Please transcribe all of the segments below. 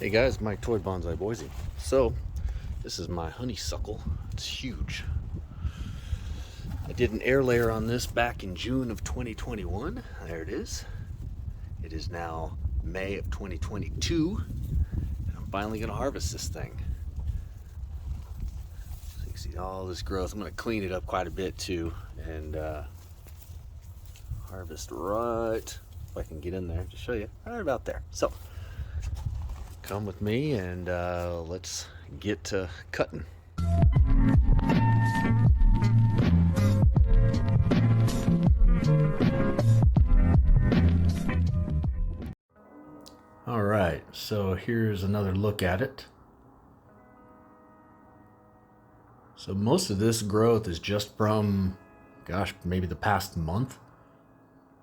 Hey guys, Mike Toy Bonsai Boise. So, this is my honeysuckle. It's huge. I did an air layer on this back in June of 2021. There it is. It is now May of 2022, and I'm finally going to harvest this thing. So you can see all this growth. I'm going to clean it up quite a bit too, and harvest right, if I can get in there to show you, right about there. So, come with me and let's get to cutting. All right, so here's another look at it. So most of this growth is just from, gosh, maybe the past month.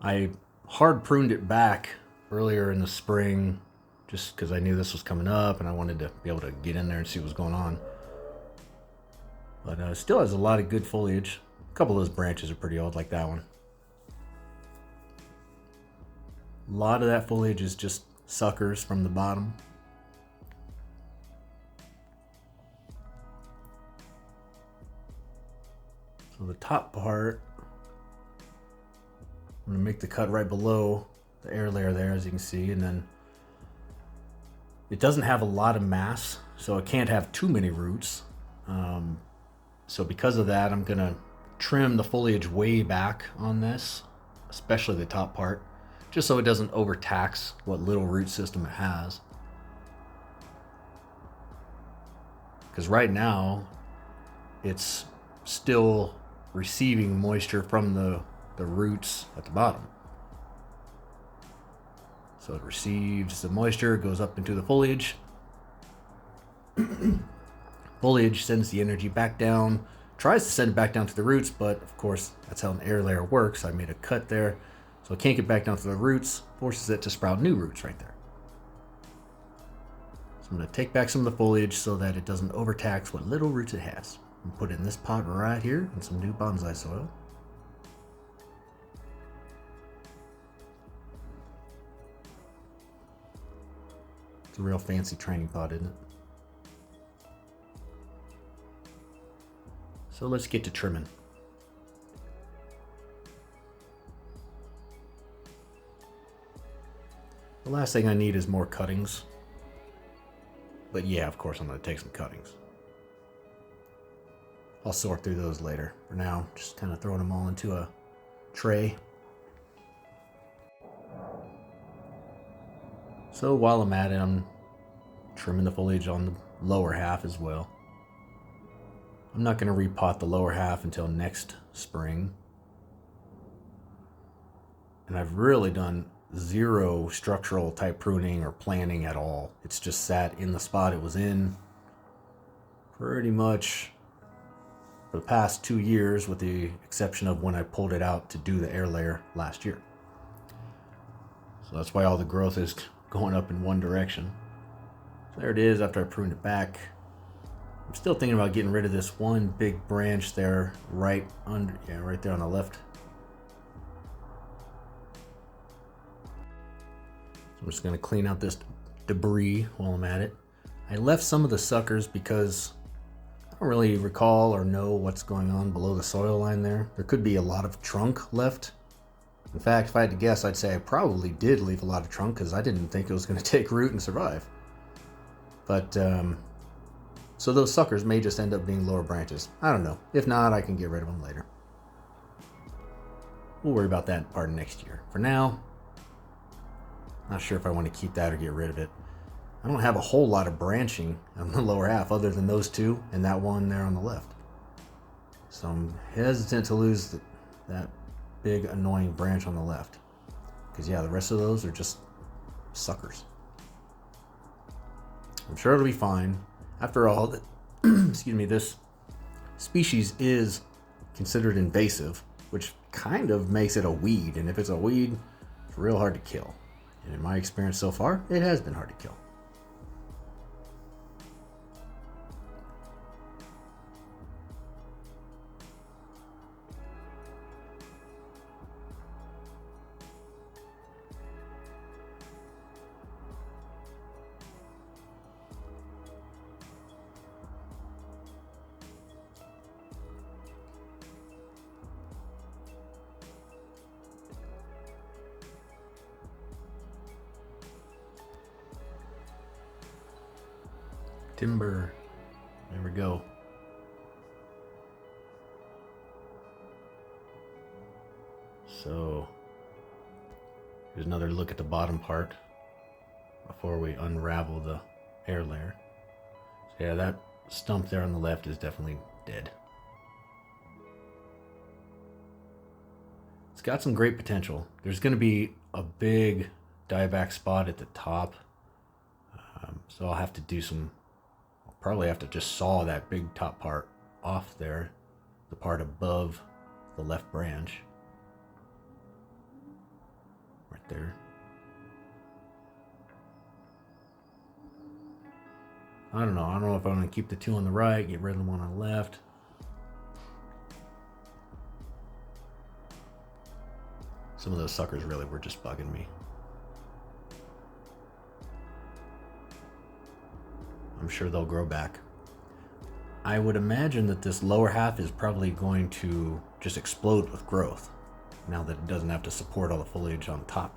I hard pruned it back earlier in the spring just because I knew this was coming up and I wanted to be able to get in there and see what was going on. But it still has a lot of good foliage. A couple of those branches are pretty old, like that one. A lot of that foliage is just suckers from the bottom. So the top part, I'm going to make the cut right below the air layer there, as you can see, and then it doesn't have a lot of mass, so it can't have too many roots. So because of that, I'm going to trim the foliage way back on this, especially the top part, just so it doesn't overtax what little root system it has. Because right now, it's still receiving moisture from the roots at the bottom. So it receives the moisture, goes up into the foliage. Foliage sends the energy back down, tries to send it back down to the roots, but of course that's how an air layer works. I made a cut there, so it can't get back down to the roots, forces it to sprout new roots right there. So I'm going to take back some of the foliage so that it doesn't overtax what little roots it has. And put it in this pot right here in some new bonsai soil. It's a real fancy training pot, isn't it? So let's get to trimming. The last thing I need is more cuttings. But yeah, of course I'm going to take some cuttings. I'll sort through those later. For now, just kind of throwing them all into a tray. So while I'm at it, I'm trimming the foliage on the lower half as well. I'm not going to repot the lower half until next spring. And I've really done zero structural type pruning or planting at all. It's just sat in the spot it was in pretty much for the past 2 years, with the exception of when I pulled it out to do the air layer last year. So that's why all the growth is going up in one direction. So there it is after I pruned it back. I'm still thinking about getting rid of this one big branch there, right there on the left. So I'm just going to clean out this debris while I'm at it. I left some of the suckers because I don't really recall or know what's going on below the soil line there. There could be a lot of trunk left. In fact, if I had to guess, I'd say I probably did leave a lot of trunk because I didn't think it was going to take root and survive. But, so those suckers may just end up being lower branches. I don't know. If not, I can get rid of them later. We'll worry about that part next year. For now, not sure if I want to keep that or get rid of it. I don't have a whole lot of branching on the lower half other than those two and that one there on the left. So I'm hesitant to lose that big annoying branch on the left. Because yeah, the rest of those are just suckers. I'm sure it'll be fine. After all, excuse me, this species is considered invasive, which kind of makes it a weed. And if it's a weed, it's real hard to kill. And in my experience so far, it has been hard to kill. Timber. There we go. So here's another look at the bottom part before we unravel the air layer. So yeah, that stump there on the left is definitely dead. It's got some great potential. There's going to be a big dieback spot at the top. So I'll have to do I'll probably have to just saw that big top part off there, the part above the left branch. Right there. I don't know if I'm going to keep the two on the right, get rid of the one on the left. Some of those suckers really were just bugging me. I'm sure they'll grow back. I would imagine that this lower half is probably going to just explode with growth now that it doesn't have to support all the foliage on top.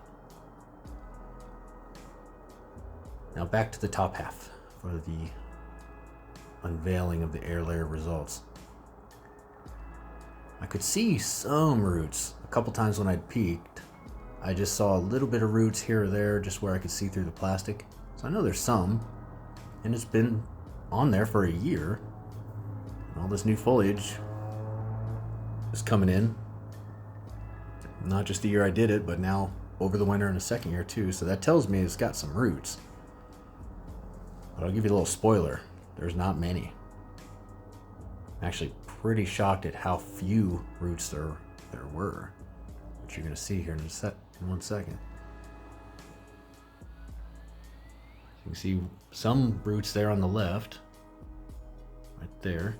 Now back to the top half for the unveiling of the air layer results. I could see some roots. A couple times when I'd peeked, I just saw a little bit of roots here or there, just where I could see through the plastic. So I know there's some, and it's been on there for a year. All this new foliage is coming in. Not just the year I did it, but now over the winter in the second year too. So that tells me it's got some roots. But I'll give you a little spoiler. There's not many. I'm actually pretty shocked at how few roots there were, which you're going to see here in 1 second. You can see some roots there on the left, right there.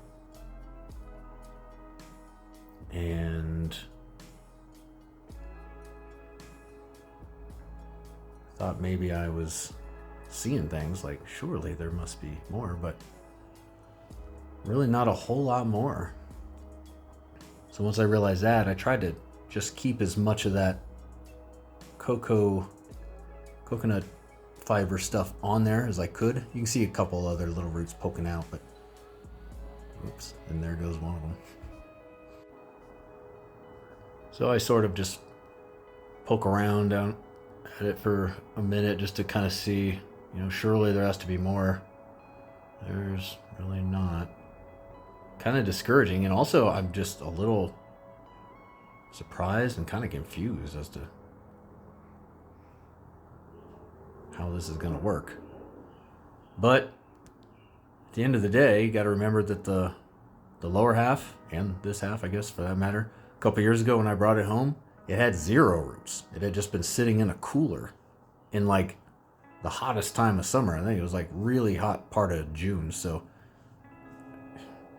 And thought maybe I was seeing things like surely there must be more, but really not a whole lot more. So once I realized that, I tried to just keep as much of that coconut fiber stuff on there as I could. You can see a couple other little roots poking out, but oops, and there goes one of them. So I sort of just poke around down at it for a minute just to kind of see, surely there has to be more. There's really not. Kind of discouraging, and also I'm just a little surprised and kind of confused as to how this is going to work. But at the end of the day, you got to remember that the lower half, and this half I guess for that matter, a couple years ago when I brought it home, it had 0 roots. It had just been sitting in a cooler in like the hottest time of summer. I think it was like really hot part of June. So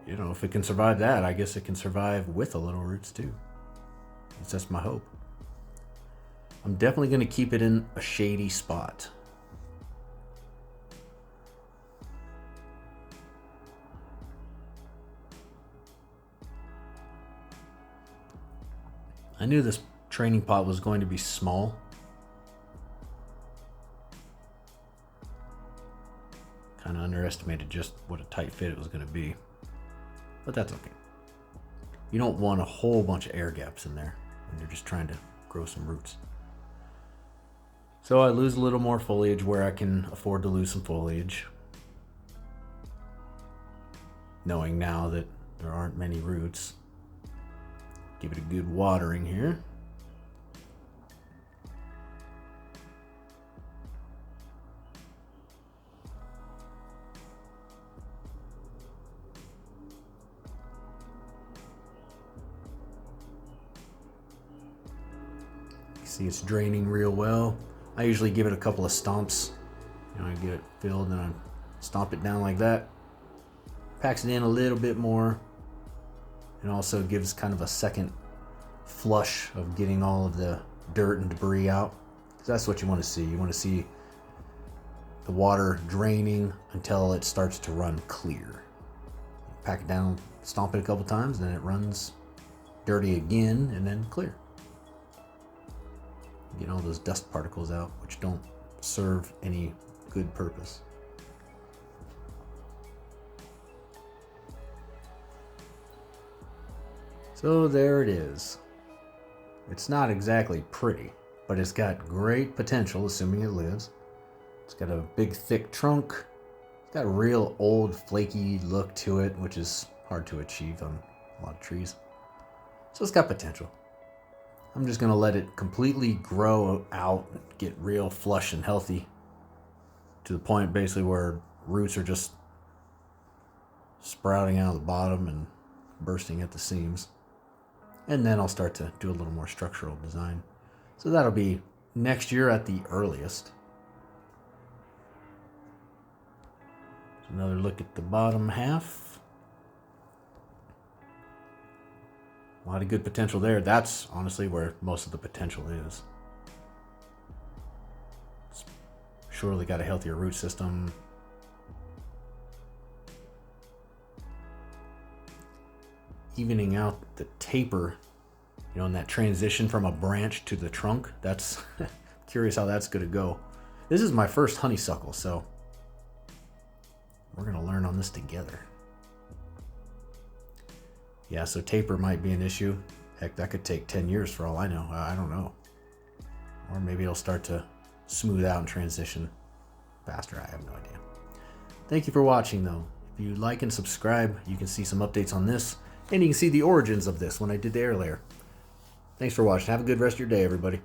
if it can survive that, I guess it can survive with a little roots too. That's my hope. I'm definitely going to keep it in a shady spot. I knew this training pot was going to be small. Kind of underestimated just what a tight fit it was going to be. But that's okay. You don't want a whole bunch of air gaps in there when you're just trying to grow some roots. So I lose a little more foliage where I can afford to lose some foliage. Knowing now that there aren't many roots. Give it a good watering here. See, it's draining real well. I usually give it a couple of stomps. I get it filled and I stomp it down like that. Packs it in a little bit more. And also gives kind of a second flush of getting all of the dirt and debris out. Because that's what you want to see. You want to see the water draining until it starts to run clear. Pack it down, stomp it a couple times, then it runs dirty again and then clear. Get all those dust particles out, which don't serve any good purpose. So there it is. It's not exactly pretty, but it's got great potential, assuming it lives. It's got a big, thick trunk. It's got a real old, flaky look to it, which is hard to achieve on a lot of trees. So it's got potential. I'm just going to let it completely grow out, get real flush and healthy, to the point basically where roots are just sprouting out of the bottom and bursting at the seams. And then I'll start to do a little more structural design. So that'll be next year at the earliest. So another look at the bottom half. A lot of good potential there. That's honestly where most of the potential is. It's surely got a healthier root system. Evening out the taper, in that transition from a branch to the trunk. That's curious how that's going to go. This is my first honeysuckle, so we're going to learn on this together. Yeah, so taper might be an issue. Heck, that could take 10 years for all I know. I don't know. Or maybe it'll start to smooth out and transition faster. I have no idea. Thank you for watching, though. If you like and subscribe, you can see some updates on this. And you can see the origins of this when I did the air layer. Thanks for watching. Have a good rest of your day, everybody.